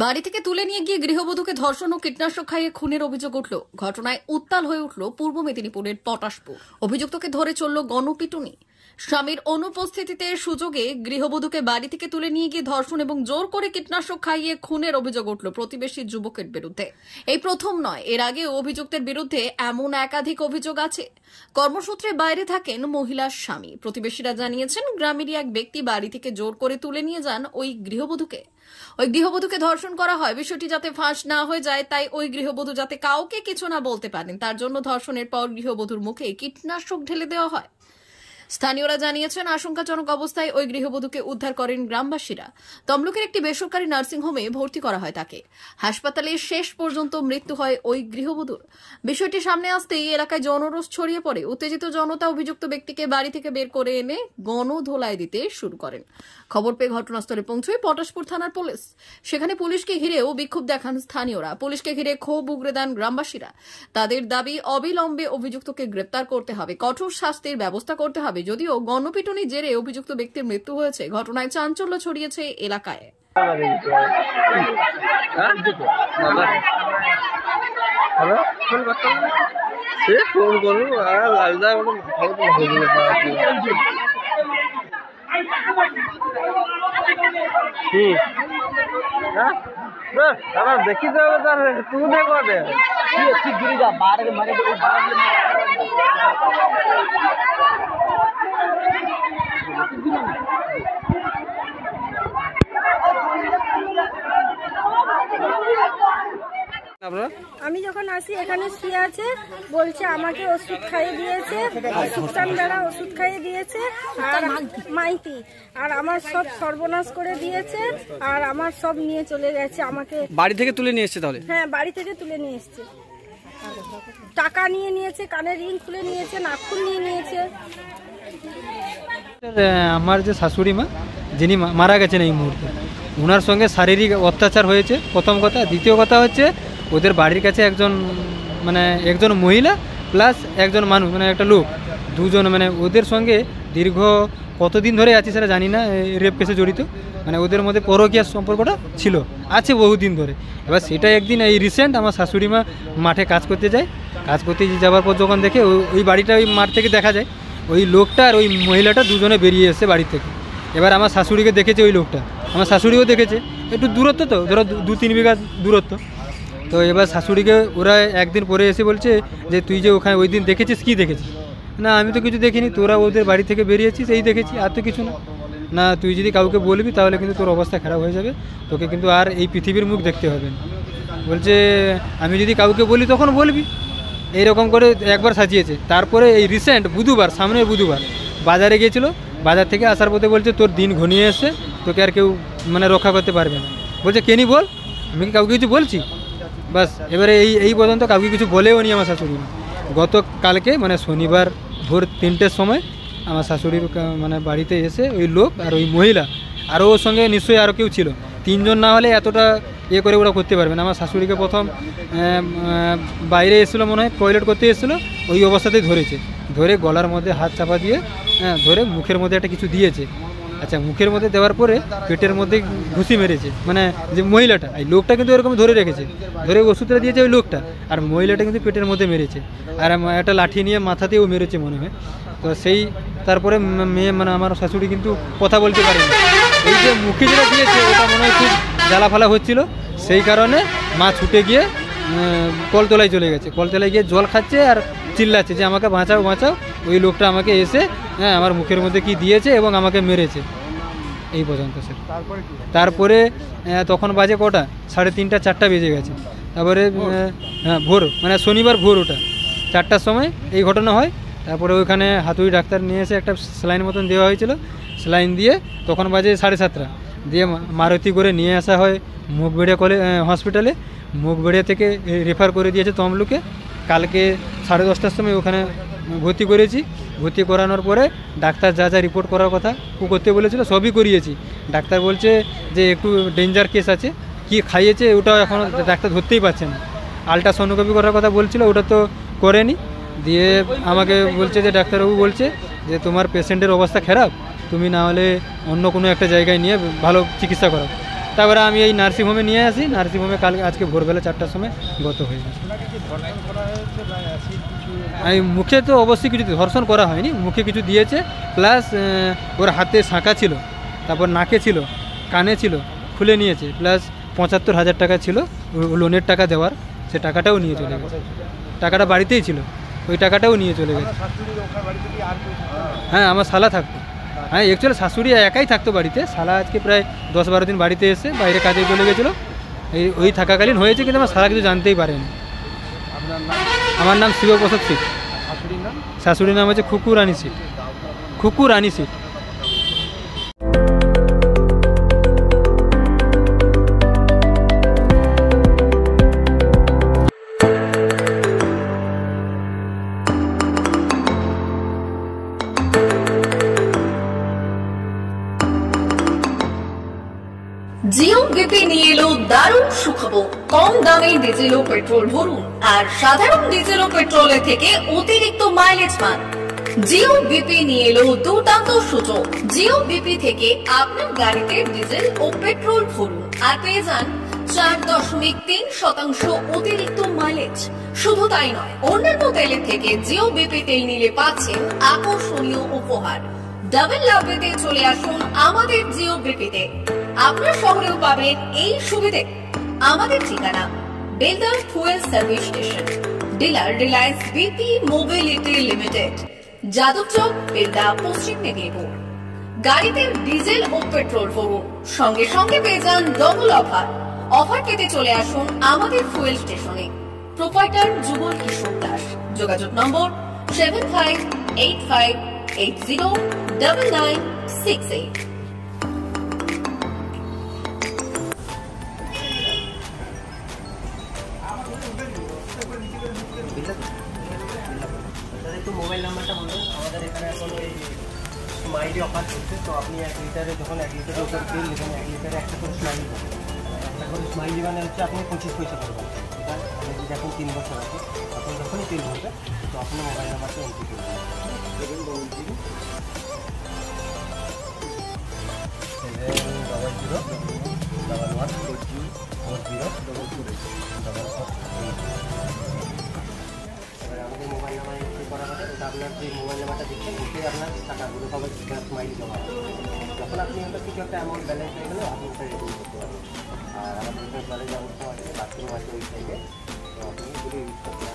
বাড়ি থেকে তুলে নিয়ে গিয়ে গৃহবধূকে ধর্ষণ ও কীটনাশক খাইয়ে খুনের অভিযোগ উঠল। ঘটনায় উত্তাল হয়ে উঠল পূর্ব মেদিনীপুরের পটাশপুর। অভিযুক্তকে ধরে চলল গণপিটুনি। স্বামীর অনুপস্থিতিতে সুযোগে গৃহবধূকে বাড়ি থেকে তুলে নিয়ে গিয়ে ধর্ষণ এবং জোর করে কীটনাশক খাইয়ে খুনের অভিযোগ উঠল প্রতিবেশী যুবকের বিরুদ্ধে। এই প্রথম নয়, এর আগেও অভিযুক্তের বিরুদ্ধে এমন একাধিক অভিযোগ আছে। কর্মসূত্রে বাইরে থাকেন মহিলার স্বামী। প্রতিবেশীরা জানিয়েছেন, গ্রামেরই এক ব্যক্তি বাড়ি থেকে জোর করে তুলে নিয়ে যান ওই গৃহবধূকে ধর্ষণ করা হয়। বিষয়টি যাতে ফাঁস না হয়ে যায়, তাই ওই গৃহবধূ যাতে কাউকে কিছু না বলতে পারেন, তার জন্য ধর্ষণের পর গৃহবধূর মুখে কীটনাশক ঢেলে দেওয়া হয়। স্থানীয়রা জানিয়েছেন, আশঙ্কাজনক অবস্থায় ওই গৃহবধূকে উদ্ধার করেন গ্রামবাসীরা। তমলুকের একটি বেসরকারি নার্সিংহোমে ভর্তি করা হয় তাকে। হাসপাতালে শেষ পর্যন্ত মৃত্যু হয় ওই গৃহবধূর। বিষয়টি সামনে আসতেই এলাকায় জনরোষ ছড়িয়ে পড়ে। উত্তেজিত জনতা অভিযুক্ত ব্যক্তিকে বাড়ি থেকে বের করে এনে গণধোলাই দিতে শুরু করেন। খবর পেয়ে ঘটনাস্থলে পৌঁছয় পটাশপুর থানার পুলিশ। সেখানে পুলিশকে ঘিরেও বিক্ষোভ দেখান স্থানীয়রা। পুলিশকে ঘিরে ক্ষোভ উগরে দেন গ্রামবাসীরা। তাদের দাবি, অবিলম্বে অভিযুক্তকে গ্রেপ্তার করতে হবে, কঠোর শাস্তির ব্যবস্থা করতে হবে। যদিও গণপিটুনির জেরে অভিযুক্ত ব্যক্তির মৃত্যু হয়েছে, ঘটনায় চাঞ্চল্য ছড়িয়েছে এলাকায়। দেখি তো তুমি দেখো আমি যখন আসি এখানে শুয়ে আছে, বলছে আমাকে ওষুধ খাইয়ে দিয়েছে, সুস্থান বেড়া ওষুধ খাইয়ে দিয়েছে আর মাইতি, আর আমার সব সর্বনাশ করে দিয়েছে, আর আমার সব নিয়ে চলে গেছে। আমাকে বাড়ি থেকে তুলে নিয়ে এসছে? তাহলে হ্যাঁ, বাড়ি থেকে তুলে নিয়ে এসছে। টাকা নিয়ে নিয়েছে, কানের রিং খুলে নিয়েছে, নাখুন নিয়ে নিয়েছে। আমার যে শাশুড়ি মা, যিনি মারা গেছেন এই মুহূর্তে, ওনার সঙ্গে শারীরিক অত্যাচার হয়েছে প্রথম কথা। দ্বিতীয় কথা হচ্ছে, ওদের বাড়ির কাছে একজন মহিলা প্লাস একজন মানুষ, একটা লোক, দুজন, ওদের সঙ্গে দীর্ঘ কতদিন ধরে আছে সেটা জানি না, রেপ কেসে জড়িত। ওদের মধ্যে পরকীয়া সম্পর্কটা আছে বহুদিন ধরে। এবার সেটা একদিন এই রিসেন্ট আমার শাশুড়ি মা মাঠে কাজ করতে যায়। কাজ করতে যাওয়ার পর যখন দেখে ওই বাড়িটা, ওই মাঠ থেকে দেখা যায় ওই লোকটা আর ওই মহিলাটা দুজনে বেরিয়ে এসছে বাড়ি থেকে। এবার আমার শাশুড়িকে দেখেছে ওই লোকটা, আমার শাশুড়িও দেখেছে, একটু দূরত্ব তো, ধরো 2-3 বিঘা দূরত্ব। তো এবার শাশুড়িকে ওরা একদিন পরে এসে বলছে যে তুই যে ওখানে ওই দিন দেখেছিস, কি দেখেছিস? না, আমি তো কিছু দেখিনি, তোরা ওদের বাড়ি থেকে বেরিয়েছিস এই দেখেছি, আর তো কিছু না। না, তুই যদি কাউকে বলবি তাহলে কিন্তু তোর অবস্থা খারাপ হয়ে যাবে, তোকে কিন্তু আর এই পৃথিবীর মুখ দেখতে হবে না। বলছে আমি যদি কাউকে বলি তখন বলবি, এইরকম করে একবার সাজিয়েছে। তারপরে এই রিসেন্ট বুধবার, সামনের বুধবার বাজারে গিয়েছিল, বাজার থেকে আসার পথে বলছে তোর দিন ঘনিয়ে এসছে, তোকে আর কেউ রক্ষা করতে পারবে না। বলছে কেনি বল, আমি কি কাউকে কিছু বলছি? বাস, এবারে এই পর্যন্ত কাউকে কিছু বলেও নি আমার শাশুড়ি। গতকালকে শনিবার ভোর 3টের সময় আমার শাশুড়ির বাড়িতে এসে ওই লোক আর ওই মহিলা, আরও ওর সঙ্গে নিশ্চয়ই আরও কেউ ছিল, 3 জন না হলে এতটা করে ওরা করতে পারবে না। আমার শাশুড়িকে প্রথম বাইরে এসেছিলো, মনে হয় টয়লেট করতে এসেছিলো, ওই অবস্থাতেই ধরে গলার মধ্যে হাত চাপা দিয়ে ধরে মুখের মধ্যে একটা কিছু দিয়েছে। আচ্ছা, মুখের মধ্যে দেওয়ার পরে পেটের মধ্যে ঘুষি মেরেছে, যে মহিলাটা। এই লোকটা কিন্তু এরকম ধরে রেখেছে, ধরে ওষুধটা দিয়েছে ওই লোকটা, আর মহিলাটা কিন্তু পেটের মধ্যে মেরেছে, আর একটা লাঠি নিয়ে মাথাতেও মেরেছে মনে হয়। তো তারপরে মেয়ে আমার শাশুড়ি কিন্তু কথা বলতে পারেনি। এই যে মুখে যেটা দিয়েছে ওটা মনে হয় খুব জ্বালাফালা হচ্ছিল, সেই কারণে মা ছুটে গিয়ে কলতলায় চলে গেছে। কলতলায় গিয়ে জল খাচ্ছে আর চিল্লাচ্ছে যে আমাকে বাঁচাও বাঁচাও, ওই লোকটা আমাকে এসে আমার মুখের মধ্যে কি দিয়েছে এবং আমাকে মেরেছে। এই পর্যন্ত স্যার। তারপরে তখন বাজে কটা, 3:30-4টা বেজে গেছে। তারপরে ভোর, শনিবার ভোর, ওটা 4টার সময় এই ঘটনা হয়। তারপরে ওইখানে হাতুড়ি ডাক্তার নিয়ে এসে একটা স্যালাইন মতন দেওয়া হয়েছিল, স্যালাইন দিয়ে তখন বাজে 7:30, দিয়ে মারুতি করে নিয়ে আসা হয় মুখবেড়িয়া হসপিটালে। মুখবেড়িয়া থেকে রেফার করে দিয়েছে তমলুকে। কালকে 10:30টার সময় ওখানে ভর্তি করেছি। ভর্তি করানোর পরে ডাক্তার যা যা রিপোর্ট করার কথা ও করতে বলেছিল সবই করিয়েছি। ডাক্তার বলছে যে একটু ডেঞ্জার কেস আছে, কী খাইয়েছে ওটাও এখন ডাক্তার ধরতেই পারছে না। আলট্রাসোনোগ্রাফি করার কথা বলছিল, ওটা তো করেনি। দিয়ে আমাকে বলছে যে ডাক্তারবাবু বলছে যে তোমার পেশেন্টের অবস্থা খারাপ, তুমি না হলে অন্য কোনো একটা জায়গায় নিয়ে ভালো চিকিৎসা করো। তারপরে আমি এই নার্সিংহোমে নিয়ে আসি। নার্সিংহোমে আজকে ভোরবেলা 4টার সময় গত হয়ে গেছে। আমি মুখে তো অবশ্যই কিছু ধর্ষণ করা হয়নি, মুখে কিছু দিয়েছে, প্লাস ওর হাতে শাঁকা ছিল, তারপর নাকে ছিল, কানে ছিল, খুলে নিয়েছে, প্লাস 75,000 টাকা ছিল লোনের টাকা দেওয়ার, সে টাকাটাও নিয়ে চলে গেছে। টাকাটা বাড়িতেই ছিল, ওই টাকাটাও নিয়ে চলে গেছে। হ্যাঁ, আমার শালা থাকতো। হ্যাঁ, অ্যাকচুয়ালি শাশুড়ি একাই থাকতো বাড়িতে। শালা আজকে প্রায় 10-12 দিন বাড়িতে এসে বাইরে কাজে চলে গেছিলো। ওই থাকাকালীন হয়েছে, কিন্তু আমার শালা কিছু জানতেই পারেনি। আমার নাম শিবপ্রসাদ সিট। শাশুড়ির নাম হচ্ছে খুকু রানী সিট। খুকু রানী সিট। জিও বিপি নিয়ে এলো দারুণ সুখবর। কম দামে ডিজেল ও পেট্রোল ভরুন আর সাধারণ ডিজেল ও পেট্রোলের থেকে অতিরিক্ত মাইলেজ পান। জিও বিপি নিয়ে এলো দুর্দান্ত সুযোগ। জিও বিপি থেকে আপনার গাড়িতে ডিজেল ও পেট্রোল ভরুন আর পেয়ে যান 4.3% অতিরিক্ত মাইলেজ। শুধু তাই নয়, অন্যান্য তেলের থেকে জিও বিপি তেল নিলে পাচ্ছেন আকর্ষণীয় উপহার। ডাবল লাভ পেতে চলে আসুন আমাদের জিও বিপিতে। আপনার শহরেও পাবেন এই সুবিধে। আমাদের ঠিকানা Belda fuel service station, dealer Reliance BP mobility limited, Jadabchak, Belda, পশ্চিম মেদিনীপুর। গাড়িতে ডিজেল ও পেট্রোল ভরুন, সঙ্গে সঙ্গে পেয়ে যান ডবল অফার। অফার পেতে চলে আসুন আমাদের ফুয়েল স্টেশনে। প্রোপাইটার যুগল কিশোর দাস। যোগাযোগ নম্বর 7585809968। একটু মোবাইল নাম্বারটা বলুন। আমাদের এখানে এখন ওই স্মাইলি অফার চলছে, তো আপনি 1 লিটারে যখন 1 লিটারের উপর তেল নেবেন, 1 লিটারে একটা করে স্মাইলি পাবেন। একটা করে স্মাইলি মানে হচ্ছে আপনি 25 পয়সা করবেন। এটা আপনি যদি এখন 3 বছর আছে, আপনি যখনই তেল ভরবেন তো আপনার মোবাইল নাম্বারটা এন্ট্রি করবেন। আমাদের মোবাইল নাম্বার এন্ট্রি করা হবে, ওটা আপনার যে মোবাইল নাম্বারটা দিচ্ছেন ওতে আপনার টাকাগুলো সবাই স্মাইল জমা হবে। যখন আপনি ওটা কিছু একটা অ্যামাউন্ট ব্যালেন্স হয়ে গেলে আপনি ওটা রেডিং করতে পারবেন। আর আমাদের এখানে জলের ব্যবস্থা আছে, বাথরুম আছে ওই সাইডে, তো আপনি এগুলো ইউজ করতে পারেন।